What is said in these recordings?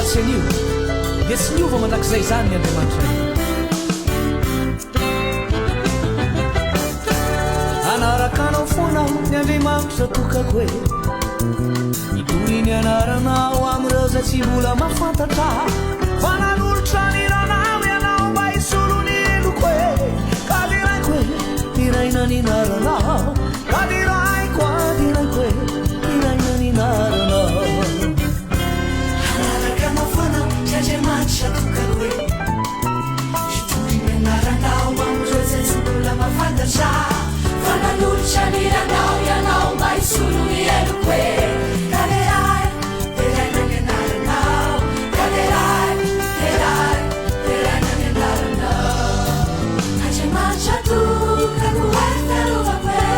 ratsy an'io dia tsy niova mandrakizay zany ny andriamanitra anarakanao foanao ny andriamanitra tokako hoe itoriny anaranao am'ireo zay tsy mbola mafantatra fa nanolotra niranao ianao mba isolony eloko hoe ka diraiko hoe diraina ninaranao ka diraiko a diraiko hoe diraina ninaranao anarakanao foanao ny andriamanitra tokako hoe itoriny anaranao am'ireo zay tsy mbola mafantatra Fanalucha niranao ianao mba isolony eloko hoe kaderai diraina nianaranao kaderai derai diraina nianaranao andriamanitra tokako hoe fiarovako hoe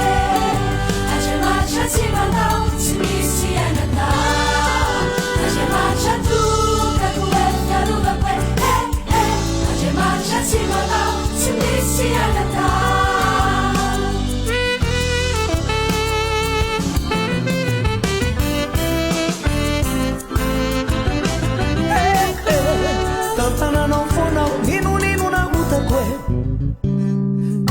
andriamanitra tsy manao tsy misy ainatao andriamanitra tokako hoe fiarovako hoe andriamanitra tsy manao tsy misy ainatao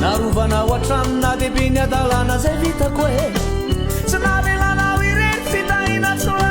narovanao atranona dehibe ny adalana zay vitako hoe tsy navelanao ireny fitahina tsoa